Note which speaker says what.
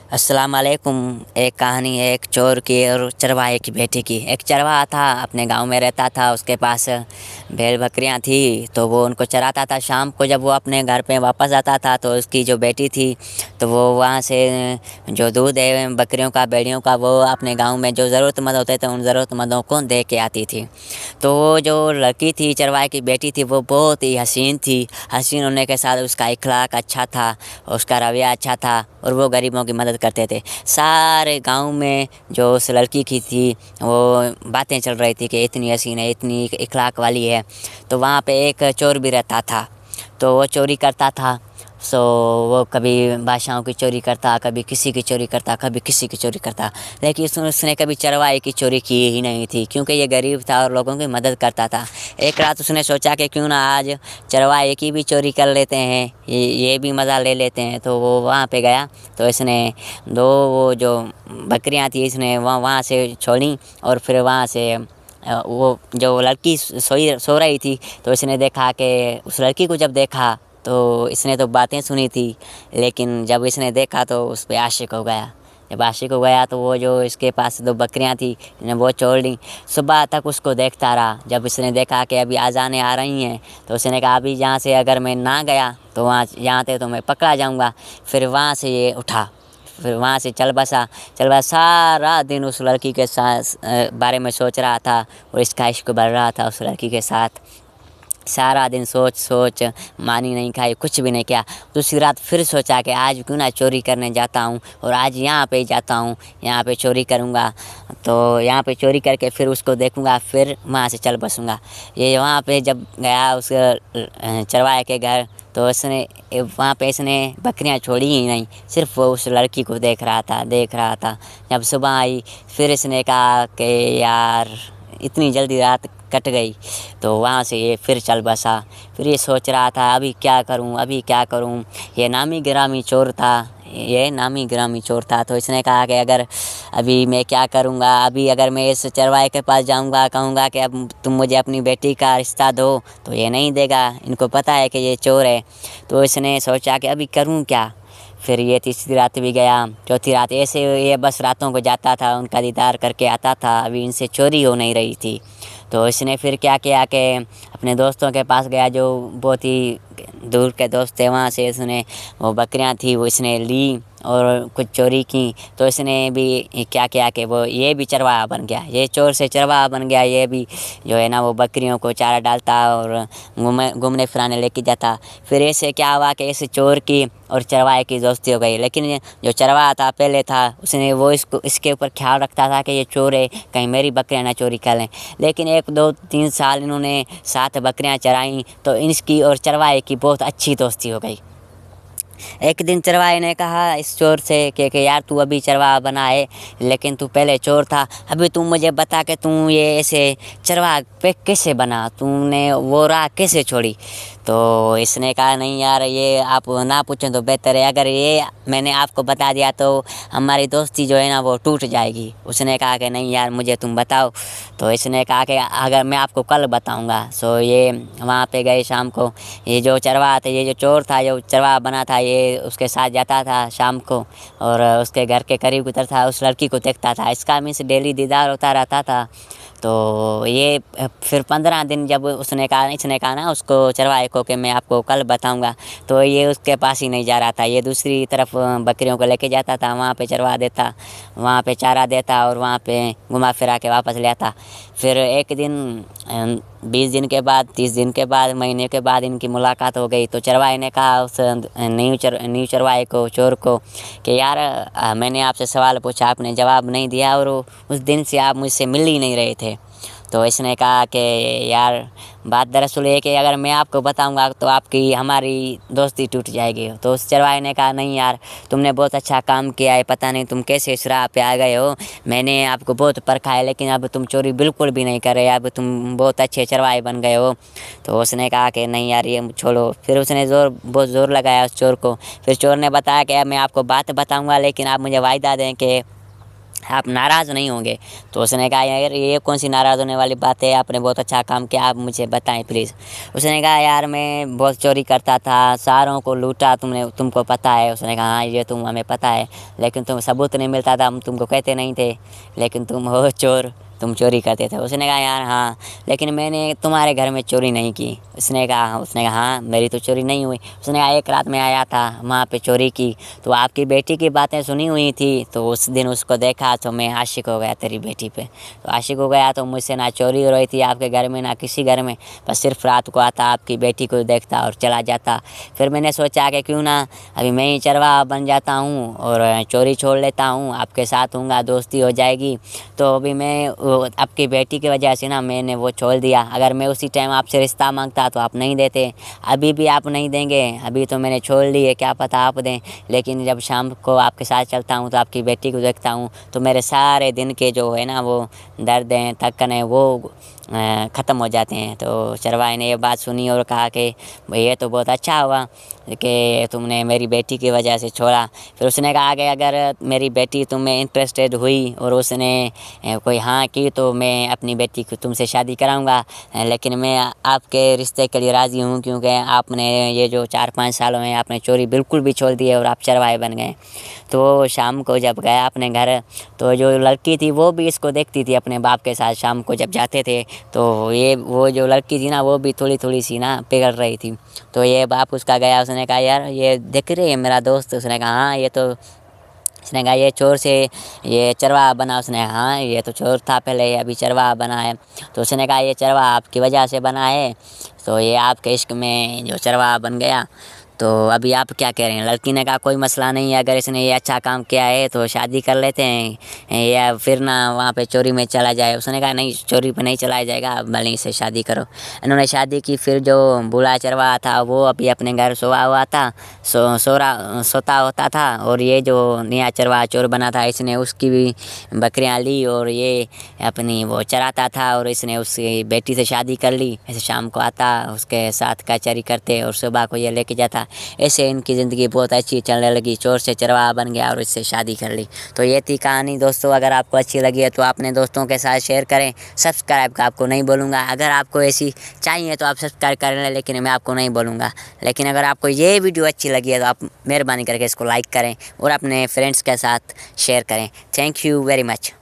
Speaker 1: अस्सलाम वालेकुम। एक कहानी है एक चोर की और चरवाहे की बेटी की। एक चरवाहा था, अपने गांव में रहता था। उसके पास भेड़ बकरियां थी, तो वो उनको चराता था। शाम को जब वो अपने घर पे वापस आता था तो उसकी जो बेटी थी, तो वो वहाँ से जो दूध है बकरियों का, भेड़ियों का, वो अपने गांव में जो ज़रूरतमंद होते थे उन ज़रूरतमंदों को दे के आती थी। तो वो जो लड़की थी, चरवाहे की बेटी थी, वो बहुत ही हसीन थी। हसीन होने के साथ उसका इखलाक अच्छा था, उसका रवैया अच्छा था और वो गरीबों की मदद करते थे। सारे गांव में जो उस लड़की की थी वो बातें चल रही थी कि इतनी हसीन है, इतनी इखलाक वाली है। तो वहाँ पे एक चोर भी रहता था, तो वो चोरी करता था। सो वो कभी बादशाहों की चोरी करता, कभी किसी की चोरी करता, कभी किसी की चोरी करता। लेकिन उसने कभी चरवाहे की चोरी की ही नहीं थी, क्योंकि ये गरीब था और लोगों की मदद करता था। एक रात उसने सोचा कि क्यों ना आज चरवाहे की भी चोरी कर लेते हैं, ये भी मज़ा ले लेते हैं। तो वो वहाँ पे गया, तो इसने दो वो जो बकरियाँ थी इसने वहाँ वहाँ से छोड़ी। और फिर वहाँ से वो जो लड़की सो रही थी, तो इसने देखा कि उस लड़की को जब देखा तो इसने तो बातें सुनी थी, लेकिन जब इसने देखा तो उस पे आशिक हो गया। जब आशिक हो गया तो वो जो इसके पास दो बकरियां थी इन्हें वो छोड़ दी। सुबह तक उसको देखता रहा। जब इसने देखा कि अभी आज़ानें आ रही हैं, तो उसने कहा अभी यहाँ से अगर मैं ना गया तो यहाँ से तो मैं पकड़ा जाऊँगा। फिर वहाँ से ये उठा, फिर वहाँ से चल बसा। सारा दिन उस लड़की के साथ बारे में सोच रहा था और इसका इश्क बढ़ रहा था उस लड़की के साथ। सारा दिन सोच सोच मानी नहीं खाई, कुछ भी नहीं किया। दूसरी रात फिर सोचा कि आज क्यों ना चोरी करने जाता हूँ, और आज यहाँ पे ही जाता हूँ, यहाँ पे चोरी करूँगा। तो यहाँ पे चोरी करके फिर उसको देखूँगा, फिर वहाँ से चल बसूँगा। ये वहाँ पे जब गया उस चरवाहे के घर, तो इसने वहाँ पे इसने बकरियाँ छोड़ी ही नहीं, सिर्फ वो उस लड़की को देख रहा था। जब सुबह आई फिर इसने कहा कि यार इतनी जल्दी रात कट गई। तो वहाँ से ये फिर चल बसा। फिर ये सोच रहा था अभी क्या करूँ, अभी क्या करूँ। ये नामी गिरामी चोर था, ये नामी गिरामी चोर था। तो इसने कहा कि अगर अभी मैं क्या करूँगा, अभी अगर मैं इस चरवाहे के पास जाऊँगा, कहूँगा कि अब तुम मुझे अपनी बेटी का रिश्ता दो, तो ये नहीं देगा, इनको पता है कि ये चोर है। तो इसने सोचा कि अभी करूँ क्या। फिर ये तीसरी रात भी गया, चौथी रात, ऐसे ये बस रातों को जाता था, उनका दीदार करके आता था। अभी इनसे चोरी हो नहीं रही थी। तो इसने फिर क्या किया कि अपने दोस्तों के पास गया, जो बहुत ही दूर के दोस्त थे। वहाँ से इसने वो बकरियाँ थी वो इसने ली और कुछ चोरी की। तो इसने भी क्या किया कि वो ये भी चरवाहा बन गया, ये चोर से चरवाहा बन गया। ये भी जो है ना वो बकरियों को चारा डालता और घूमने फिराने लेके जाता। फिर ऐसे क्या हुआ कि इस चोर की और चरवाहे की दोस्ती हो गई। लेकिन जो चरवाहा था पहले था, उसने वो इसके ऊपर ख्याल रखता था कि ये चोर है, कहीं मेरी बकरियाँ ना चोरी कर लें। लेकिन 1 2 3 साल इन्होंने साथ बकरियाँ चराईं, तो इसकी और चरवाहे की बहुत अच्छी दोस्ती हो गई। एक दिन चरवाहे ने कहा इस चोर से कि यार तू अभी चरवाहा बना है, लेकिन तू पहले चोर था। अभी तू मुझे बता कि तू ये ऐसे चरवाहा पे कैसे बना, तूने वो राह कैसे छोड़ी। तो इसने कहा नहीं यार, ये आप ना पूछें तो बेहतर है, अगर ये मैंने आपको बता दिया तो हमारी दोस्ती जो है ना वो टूट जाएगी। उसने कहा कि नहीं यार मुझे तुम बताओ। तो इसने कहा कि अगर मैं आपको कल बताऊंगा। सो ये वहाँ पे गए शाम को। ये जो चरवाहा था, ये जो चोर था, जो चरवाहा बना था, ये उसके साथ जाता था शाम को और उसके घर के करीब उतरता, उस लड़की को देखता था। इसका मीन्स डेली दीदार होता रहता था। तो ये फिर 15 दिन जब इसने कहा ना उसको चरवाहे को कि मैं आपको कल बताऊंगा, तो ये उसके पास ही नहीं जा रहा था। ये दूसरी तरफ बकरियों को लेके जाता था, वहाँ पे चरवा देता, वहाँ पे चारा देता और वहाँ पे घुमा फिरा के वापस ले आता। फिर एक दिन 20 दिन के बाद, 30 दिन के बाद, महीने के बाद इनकी मुलाकात हो गई। तो चरवाहे ने कहा उस न्यू चरवाहे को, चोर को, कि यार मैंने आपसे सवाल पूछा, आपने जवाब नहीं दिया और उस दिन से आप मुझसे मिल ही नहीं रहे थे। तो इसने कहा कि यार बात दरअसल ये कि अगर मैं आपको बताऊंगा तो आपकी हमारी दोस्ती टूट जाएगी। तो उस चरवाहे ने कहा नहीं यार, तुमने बहुत अच्छा काम किया है, पता नहीं तुम कैसे इस राह पे आ गए हो। मैंने आपको बहुत परखा है, लेकिन अब तुम चोरी बिल्कुल भी नहीं कर रहे, अब तुम बहुत अच्छे चरवाहे बन गए हो। तो उसने कहा कि नहीं यार ये छोड़ो। फिर उसने बहुत ज़ोर लगाया उस चोर को। फिर चोर ने बताया कि अब मैं आपको बात बताऊँगा, लेकिन आप मुझे वायदा दें कि आप नाराज़ नहीं होंगे। तो उसने कहा यार ये कौन सी नाराज़ होने वाली बात है, आपने बहुत अच्छा काम किया, आप मुझे बताएं प्लीज़। उसने कहा यार मैं बहुत चोरी करता था, सारों को लूटा, तुमको पता है। उसने कहा हाँ ये हमें पता है, लेकिन तुम सबूत नहीं मिलता था, हम तुमको कहते नहीं थे, लेकिन तुम हो चोर, तुम चोरी करते थे। उसने कहा यार हाँ, लेकिन मैंने तुम्हारे घर में चोरी नहीं की। उसने कहा हाँ मेरी तो चोरी नहीं हुई। उसने कहा एक रात में आया था वहाँ पे चोरी की, तो आपकी बेटी की बातें सुनी हुई थी, तो उस दिन उसको देखा तो मैं आशिक हो गया तेरी बेटी पे। तो आशिक हो गया तो मुझसे ना चोरी हो रही थी आपके घर में ना किसी घर में, बस सिर्फ रात को आता आपकी बेटी को देखता और चला जाता। फिर मैंने सोचा कि क्यों ना अभी मैं ही चरवाहा बन जाता हूँ और चोरी छोड़ लेता हूँ, आपके साथ हूँगा, दोस्ती हो जाएगी। तो अभी मैं आपकी बेटी की वजह से ना मैंने वो छोड़ दिया। अगर मैं उसी टाइम आपसे रिश्ता मांगता तो आप नहीं देते, अभी भी आप नहीं देंगे, अभी तो मैंने छोड़ ली है, क्या पता आप दें। लेकिन जब शाम को आपके साथ चलता हूँ तो आपकी बेटी को देखता हूँ तो मेरे सारे दिन के जो है ना वो दर्द हैं, थकन है, वो ख़त्म हो जाते हैं। तो चरवाहे ने ये बात सुनी और कहा कि भाई ये तो बहुत अच्छा हुआ कि तुमने मेरी बेटी की वजह से छोड़ा। फिर उसने कहा कि अगर मेरी बेटी तुम्हें इंटरेस्टेड हुई और उसने कोई हाँ की तो मैं अपनी बेटी को तुमसे शादी कराऊंगा, लेकिन मैं आपके रिश्ते के लिए राज़ी हूँ, क्योंकि आपने ये जो 4-5 सालों में आपने चोरी बिल्कुल भी छोड़ दी है और आप चरवाहे बन गए। तो शाम को जब गया अपने घर तो जो लड़की थी वो भी इसको देखती थी अपने बाप के साथ, शाम को जब जाते थे तो ये वो जो लड़की थी ना वो भी थोड़ी थोड़ी सी ना पिघल रही थी। तो ये बाप उसका गया, उसने कहा यार ये देख रही है मेरा दोस्त। उसने कहा हाँ ये तो, उसने कहा ये चोर से ये चरवाहा बना। उसने हाँ ये तो चोर था पहले, अभी चरवाहा बना है। तो उसने कहा ये चरवाहा आपकी वजह से बना है, तो ये आपके इश्क में जो चरवाहा बन गया। तो अभी आप क्या कह रहे हैं? लड़की ने कहा कोई मसला नहीं है, अगर इसने ये अच्छा काम किया है तो शादी कर लेते हैं, या फिर ना वहाँ पे चोरी में चला जाए। उसने कहा नहीं चोरी पे नहीं चलाया जाएगा, अब भले से शादी करो। इन्होंने शादी की। फिर जो बूढ़ा चरवाहा था वो अभी अपने घर सोया हुआ था, सोता होता था, और ये जो नया चरवाहा चोर बना था इसने उसकी भी बकरियाँ ली और ये अपनी वो चराता था, और इसने उसकी बेटी से शादी कर ली। ऐसे शाम को आता उसके साथ कचहरी करते और सुबह को ये लेके जाता। ऐसे इनकी ज़िंदगी बहुत अच्छी चलने लगी, चोर से चरवाहा बन गया और इससे शादी कर ली। तो ये थी कहानी दोस्तों। अगर आपको अच्छी लगी है तो अपने दोस्तों के साथ शेयर करें। सब्सक्राइब का आपको नहीं बोलूँगा, अगर आपको ऐसी चाहिए तो आप सब्सक्राइब कर लें, लेकिन मैं आपको नहीं बोलूँगा। लेकिन अगर आपको ये वीडियो अच्छी लगी है तो आप मेहरबानी करके इसको लाइक करें और अपने फ्रेंड्स के साथ शेयर करें। Thank you very much.